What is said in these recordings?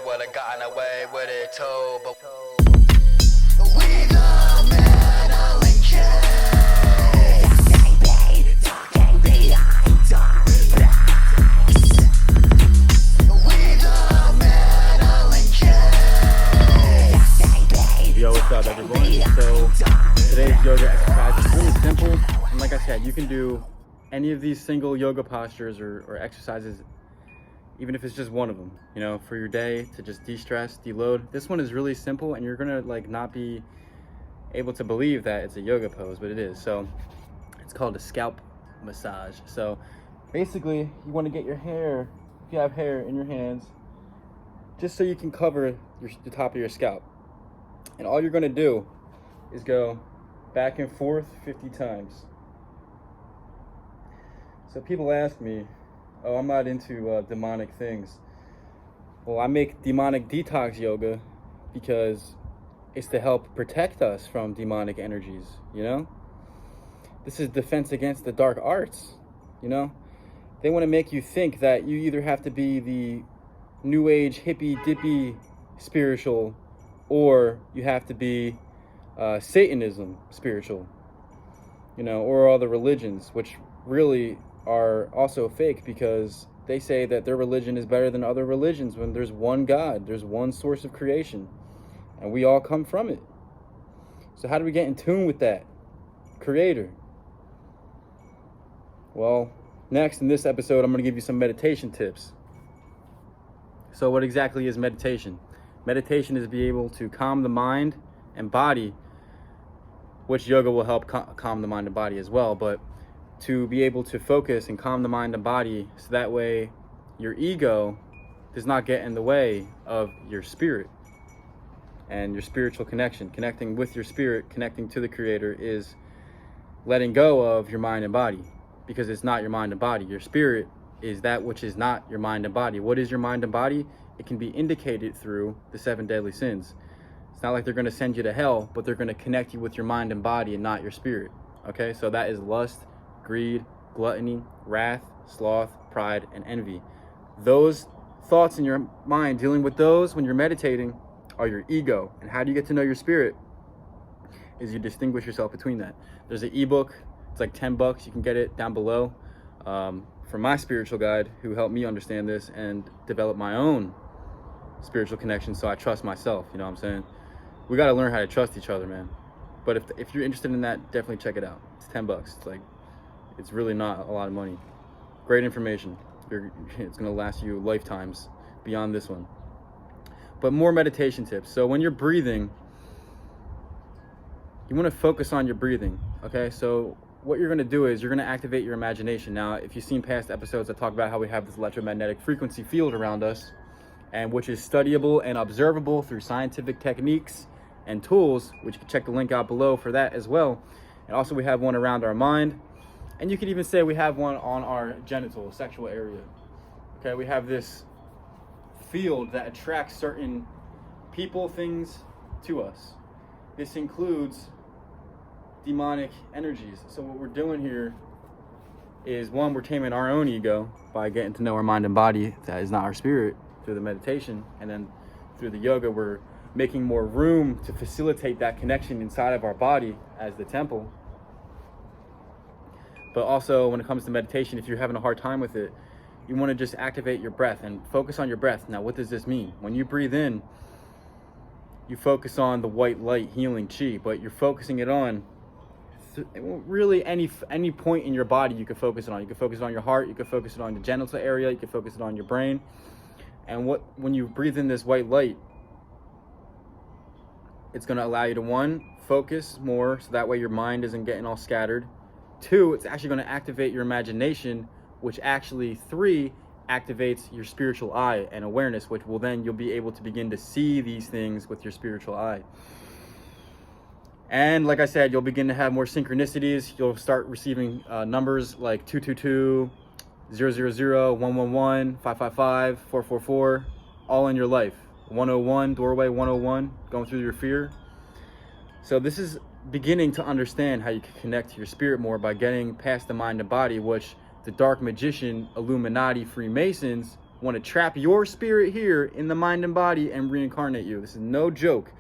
would've gotten away with it too, but We the metal and baby, talking behind dark backs. We the metal and baby. Yo, what's up, everyone? So today's yoga exercise is really simple, and like I said, you can do any of these single yoga postures or exercises, even if it's just one of them, you know, for your day to just de-stress, deload. This one is really simple, and you're gonna like not be able to believe that it's a yoga pose, but it is. So it's called a scalp massage. So basically, you want to get your hair, if you have hair in your hands, just so you can cover the top of your scalp. And all you're gonna do is go back and forth 50 times. So people ask me, oh, I'm not into demonic things. Well, I make demonic detox yoga because it's to help protect us from demonic energies, you know? This is defense against the dark arts, you know? They want to make you think that you either have to be the new age hippy dippy spiritual, or you have to be Satanism spiritual, you know, or all the religions, which really are also fake, because they say that their religion is better than other religions when there's one God, there's one source of creation, and we all come from it. So how do we get in tune with that creator? Well, next in this episode, I'm going to give you some meditation tips. So what exactly is meditation? Meditation is to be able to calm the mind and body, which yoga will help calm the mind and body as well, but to be able to focus and calm the mind and body, so that way your ego does not get in the way of your spirit and your spiritual connection. Connecting with your spirit, connecting to the creator, is letting go of your mind and body, because it's not your mind and body. Your spirit is that which is not your mind and body. What is your mind and body? It can be indicated through the 7 deadly sins. It's not like they're going to send you to hell, but they're going to connect you with your mind and body and not your spirit. Okay, so that is lust, greed, gluttony, wrath, sloth, pride, and envy. Those thoughts in your mind, dealing with those when you're meditating, are your ego. And how do you get to know your spirit? Is you distinguish yourself between that. There's an ebook, it's like $10, you can get it down below, from my spiritual guide, who helped me understand this and develop my own spiritual connection, so I trust myself. You know what I'm saying? We got to learn how to trust each other, man. But if you're interested in that, definitely check it out. It's $10. It's like, it's really not a lot of money. Great information. It's going to last you lifetimes beyond this one. But more meditation tips. So when you're breathing, you want to focus on your breathing. Okay, so what you're going to do is you're going to activate your imagination. Now, if you've seen past episodes, I talk about how we have this electromagnetic frequency field around us, and which is studyable and observable through scientific techniques and tools, which you can check the link out below for that as well. And also we have one around our mind, and you could even say we have one on our genital sexual area. Okay, we have this field that attracts certain people, things to us. This includes demonic energies. So what we're doing here is, one, we're taming our own ego by getting to know our mind and body that is not our spirit through the meditation, and then through the yoga we're making more room to facilitate that connection inside of our body as the temple. But also when it comes to meditation, if you're having a hard time with it, you want to just activate your breath and focus on your breath. Now, what does this mean? When you breathe in, you focus on the white light healing chi, but you're focusing it on really any point in your body you can focus it on. You can focus it on your heart, you can focus it on the genital area, you can focus it on your brain. And when you breathe in this white light, it's going to allow you to, one, focus more, so that way your mind isn't getting all scattered. Two, it's actually going to activate your imagination, which actually, three, activates your spiritual eye and awareness, which will then you'll be able to begin to see these things with your spiritual eye. And like I said, you'll begin to have more synchronicities. You'll start receiving numbers like 222, 000, 111, 555, 444, all in your life. 101, doorway 101, going through your fear. So this is beginning to understand how you can connect to your spirit more by getting past the mind and body, which the dark magician, Illuminati, Freemasons want to trap your spirit here in the mind and body and reincarnate you. This is no joke.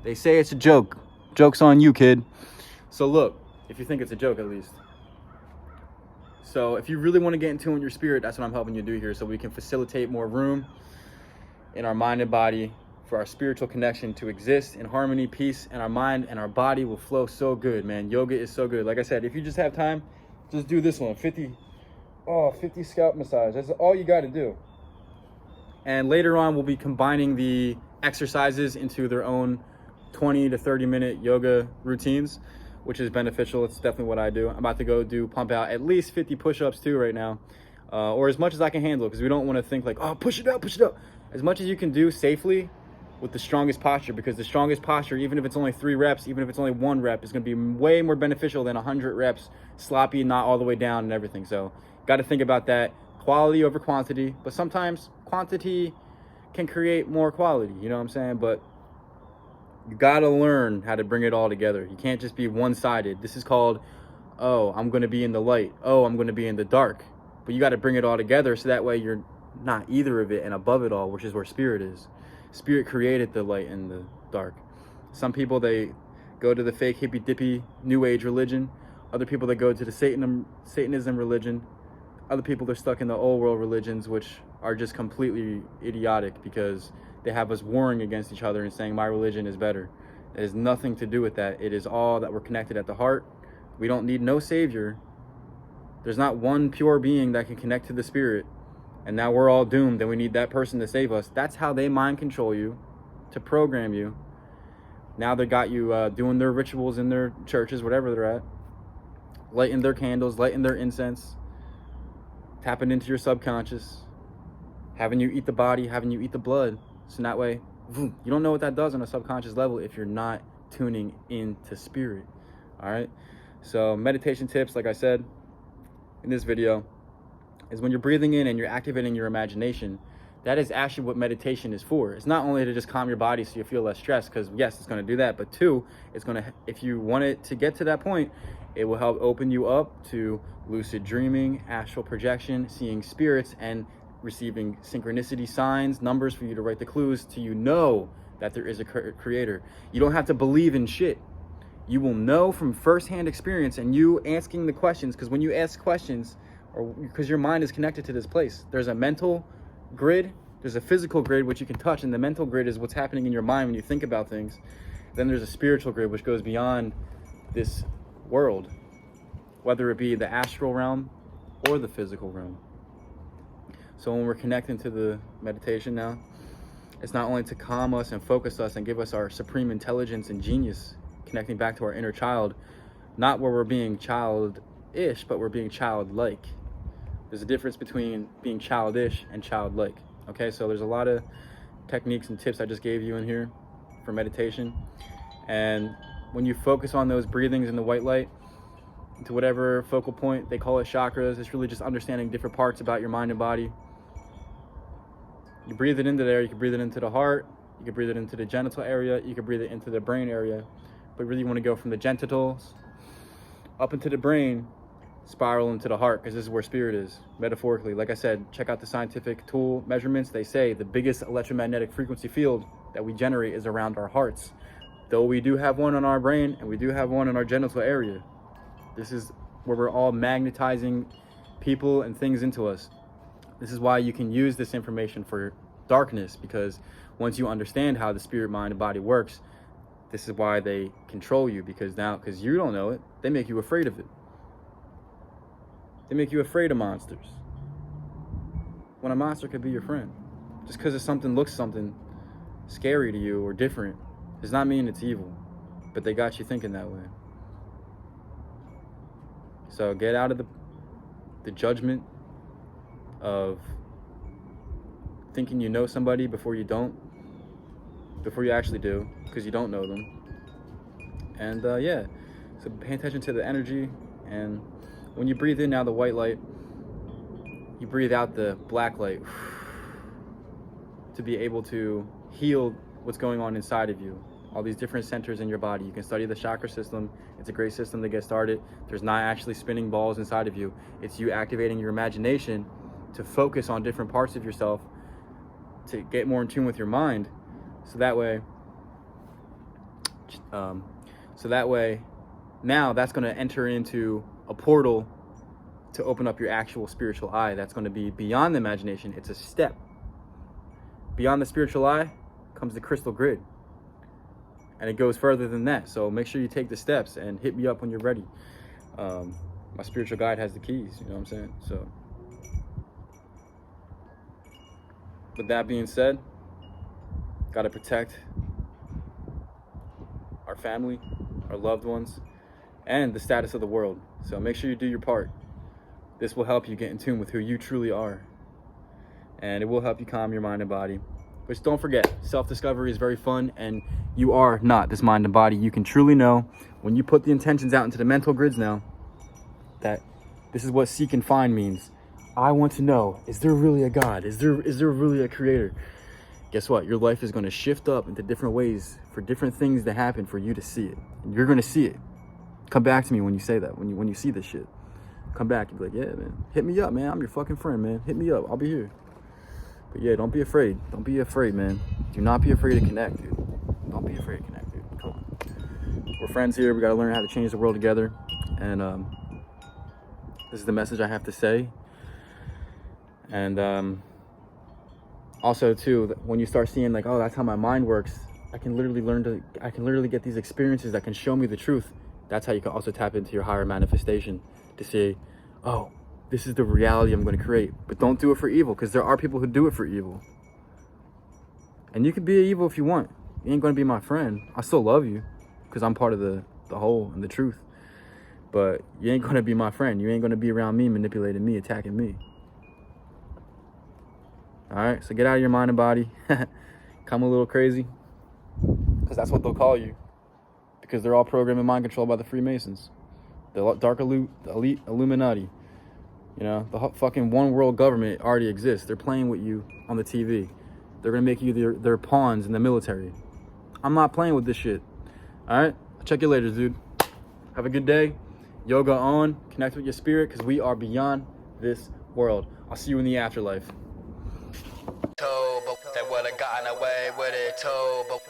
They say it's a joke. Joke's on you, kid. So look, if you think it's a joke at least. So if you really want to get in tune with your spirit, that's what I'm helping you do here, so we can facilitate more room in our mind and body for our spiritual connection to exist in harmony, peace, and our mind and our body will flow so good, man. Yoga is so good. Like I said, if you just have time, just do this one, 50 scalp massage. That's all you got to do. And later on, we'll be combining the exercises into their own 20 to 30 minute yoga routines, which is beneficial. It's definitely what I do. I'm about to go pump out at least 50 push-ups too right now, or as much as I can handle, because we don't want to think like, oh, push it up. As much as you can do safely with the strongest posture, because the strongest posture, even if it's only 3 reps, even if it's only 1 rep, is going to be way more beneficial than 100 reps, sloppy, not all the way down and everything. So got to think about that. Quality over quantity, but sometimes quantity can create more quality, you know what I'm saying? But you got to learn how to bring it all together. You can't just be one-sided. This is called, oh, I'm going to be in the light. Oh, I'm going to be in the dark. But you got to bring it all together so that way you're not either of it and above it all, which is where spirit is. Spirit created the light and the dark. Some people, they go to the fake hippy-dippy new age religion. Other people, they go to the Satanism religion. Other people, they're stuck in the old world religions, which are just completely idiotic because they have us warring against each other and saying my religion is better. It has nothing to do with that. It is all that we're connected at the heart. We don't need no savior. There's not one pure being that can connect to the spirit. And now we're all doomed and we need that person to save us. That's how they mind control you, to program you. Now they got you doing their rituals in their churches, whatever they're at, lighting their candles, lighting their incense, tapping into your subconscious, having you eat the body, having you eat the blood. So that way, you don't know what that does on a subconscious level if you're not tuning into spirit. All right. So meditation tips, like I said in this video, is when you're breathing in and you're activating your imagination. That is actually what meditation is for. It's not only to just calm your body so you feel less stressed, because yes, it's going to do that, but 2, it's going to, if you want it to get to that point, it will help open you up to lucid dreaming, astral projection, seeing spirits, and receiving synchronicity signs, numbers for you to write the clues to know that there is a creator. You don't have to believe in shit. You will know from firsthand experience and you asking the questions, because when you ask questions, or because your mind is connected to this place, there's a mental grid, there's a physical grid which you can touch, and the mental grid is what's happening in your mind when you think about things. Then there's a spiritual grid which goes beyond this world, whether it be the astral realm or the physical realm. So when we're connecting to the meditation now, it's not only to calm us and focus us and give us our supreme intelligence and genius, connecting back to our inner child, not where we're being childish, but we're being childlike. There's a difference between being childish and childlike. Okay, so there's a lot of techniques and tips I just gave you in here for meditation. And when you focus on those breathings in the white light, to whatever focal point, they call it chakras, it's really just understanding different parts about your mind and body. You breathe it into there, you can breathe it into the heart, you can breathe it into the genital area, you can breathe it into the brain area. But really you want to go from the genitals up into the brain, spiral into the heart, because this is where spirit is, metaphorically. Like I said, check out the scientific tool measurements. They say the biggest electromagnetic frequency field that we generate is around our hearts. Though we do have one on our brain and we do have one in our genital area. This is where we're all magnetizing people and things into us. This is why you can use this information for darkness, because once you understand how the spirit, mind, and body works, this is why they control you, because you don't know it, they make you afraid of it. They make you afraid of monsters. When a monster could be your friend. Just because something looks something scary to you or different does not mean it's evil, but they got you thinking that way. So get out of the judgment of thinking you know somebody before you actually do, because you don't know them. And yeah, so pay attention to the energy, and when you breathe in now the white light, you breathe out the black light to be able to heal what's going on inside of you. All these different centers in your body. You can study the chakra system. It's a great system to get started. There's not actually spinning balls inside of you. It's you activating your imagination to focus on different parts of yourself to get more in tune with your mind, so that way now that's going to enter into a portal to open up your actual spiritual eye. That's going to be beyond the imagination. It's a step. Beyond the spiritual eye comes the crystal grid. And it goes further than that. So make sure you take the steps and hit me up when you're ready. My spiritual guide has the keys, you know what I'm saying? So with that being said, gotta protect our family, our loved ones, and the status of the world. So make sure you do your part. This will help you get in tune with who you truly are. And it will help you calm your mind and body. But don't forget, self-discovery is very fun, and you are not this mind and body. You can truly know when you put the intentions out into the mental grids now that this is what seek and find means. I want to know, is there really a God? Is there really a creator? Guess what? Your life is going to shift up into different ways for different things to happen for you to see it. And you're going to see it. Come back to me when you say that, when you see this shit. Come back and be like, yeah, man, hit me up, man. I'm your fucking friend, man. Hit me up. I'll be here. But yeah, don't be afraid. Don't be afraid, man. Do not be afraid to connect, dude. Don't be afraid to connect, dude. Come on. We're friends here. We got to learn how to change the world together. And this is the message I have to say. And also, too, when you start seeing like, oh, that's how my mind works, I can literally get these experiences that can show me the truth. That's how you can also tap into your higher manifestation to say, oh, this is the reality I'm going to create. But don't do it for evil, because there are people who do it for evil. And you can be evil if you want. You ain't going to be my friend. I still love you because I'm part of the whole and the truth. But you ain't going to be my friend. You ain't going to be around me, manipulating me, attacking me. All right, so get out of your mind and body. Come a little crazy, because that's what they'll call you. Because they're all programmed and mind controlled by the Freemasons, the dark elite Illuminati. You know, the fucking one world government already exists. They're playing with you on the TV. They're gonna make you their pawns in the military. I'm not playing with this shit. All right, I'll check you later, dude. Have a good day. Yoga on. Connect with your spirit, because we are beyond this world. I'll see you in the afterlife. But they would have gotten away with it too. But